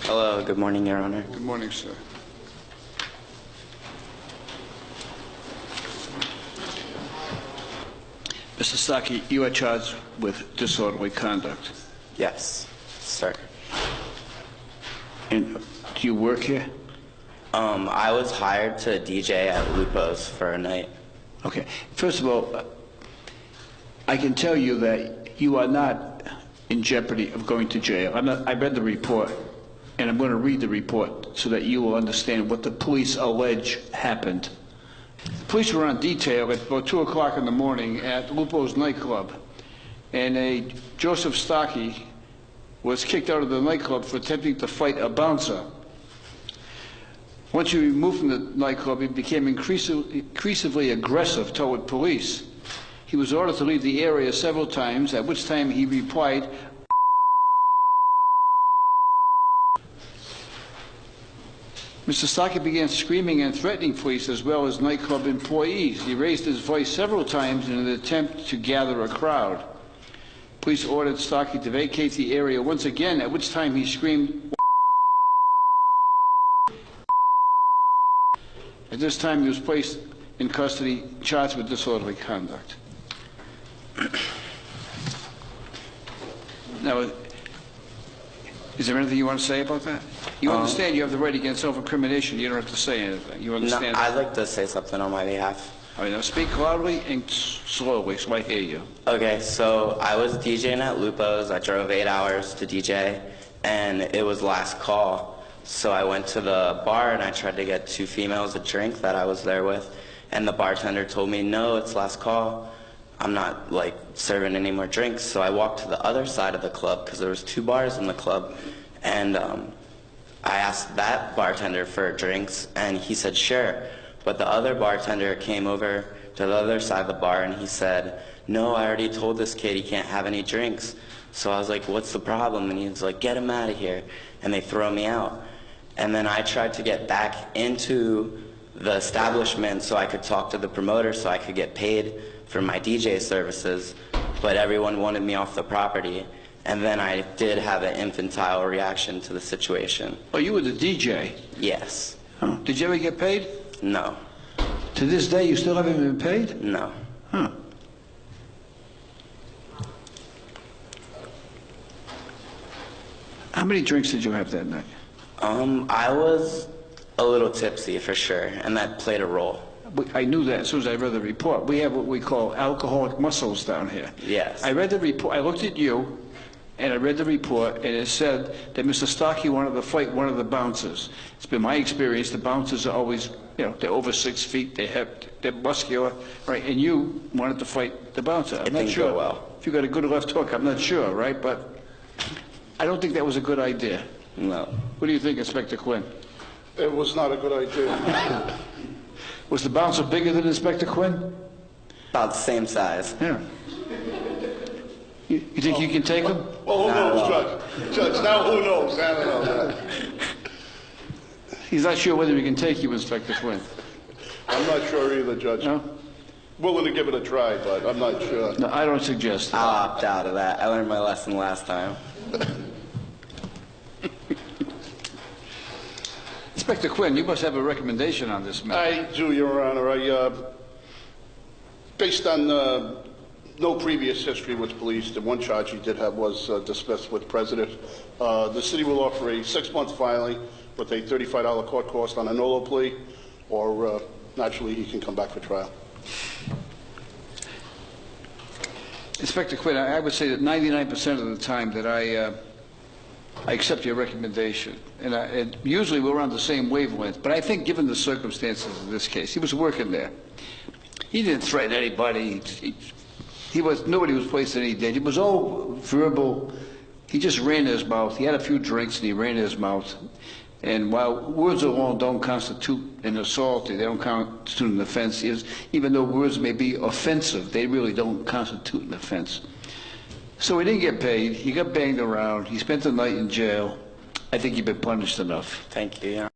Hello, good morning, Your Honor. Good morning, sir. Mr. Saki, you are charged with disorderly conduct. Yes, sir. And do you work here? I was hired to DJ at Lupo's for a night. Okay. First of all, I can tell you that you are not in jeopardy of going to jail. I read the report, and I'm going to read the report so that you will understand what the police allege happened. The police were on detail at about 2 o'clock in the morning at Lupo's nightclub, and a Joseph Stocky was kicked out of the nightclub for attempting to fight a bouncer. Once he removed from the nightclub, he became increasingly aggressive toward police. He was ordered to leave the area several times, at which time he replied, Mr. Stocky began screaming and threatening police as well as nightclub employees. He raised his voice several times in an attempt to gather a crowd. Police ordered Stocky to vacate the area once again, at which time he screamed. At this time, he was placed in custody, charged with disorderly conduct. Now, is there anything you want to say about that? You understand you have the right against self-incrimination. You don't have to say anything. You understand? No, I'd like to say something on my behalf. All right, now speak loudly and slowly so I hear you. Okay, so I was DJing at Lupo's. I drove 8 hours to DJ, and it was last call. So I went to the bar, and I tried to get 2 females a drink that I was there with, and the bartender told me, no, it's last call. I'm not, serving any more drinks. So I walked to the other side of the club, because there was 2 bars in the club, and I asked that bartender for drinks, and he said, sure. But the other bartender came over to the other side of the bar, and he said, no, I already told this kid he can't have any drinks. So I was like, what's the problem? And he was like, get him out of here. And they throw me out. And then I tried to get back into the establishment so I could talk to the promoter so I could get paid for my DJ services, but everyone wanted me off the property. And then I did have an infantile reaction to the situation. Oh, you were the DJ? Yes. Oh. Did you ever get paid? No. To this day, you still haven't been paid? No. Huh. How many drinks did you have that night? I was a little tipsy for sure, and that played a role. I knew that as soon as I read the report. We have what we call alcoholic muscles down here. Yes. I read the report. I looked at you, and I read the report, and it said that Mr. Stocky wanted to fight one of the bouncers. It's been my experience the bouncers are always, they're over 6 feet, they're muscular, right? And you wanted to fight the bouncer. I'm not sure. Go well. If you got a good left hook, I'm not sure, right? But I don't think that was a good idea. No. What do you think, Inspector Quinn? It was not a good idea. Was the bouncer bigger than Inspector Quinn? About the same size. Yeah. You think you can take him? Well, who knows, Judge? Judge, now who knows? I don't know. He's not sure whether he can take you, Inspector Quinn. I'm not sure either, Judge. No? Willing to give it a try, but I'm not sure. No, I don't suggest that. I'll opt out of that. I learned my lesson last time. Inspector Quinn, you must have a recommendation on this matter. I do, Your Honor. Based on no previous history with police, the one charge he did have was dismissed with prejudice. The city will offer a 6-month filing with a $35 court cost on a NOLO plea, or naturally he can come back for trial. Inspector Quinn, I would say that 99% of the time that I accept your recommendation. And usually we're on the same wavelength, but I think given the circumstances of this case, he was working there. He didn't threaten anybody. Nobody was placed in any danger. It was all verbal. He just ran his mouth. He had a few drinks and he ran his mouth. And while words alone don't constitute an assault, they don't constitute an offense, even though words may be offensive, they really don't constitute an offense. So he didn't get paid. He got banged around. He spent the night in jail. I think you've been punished enough. Thank you.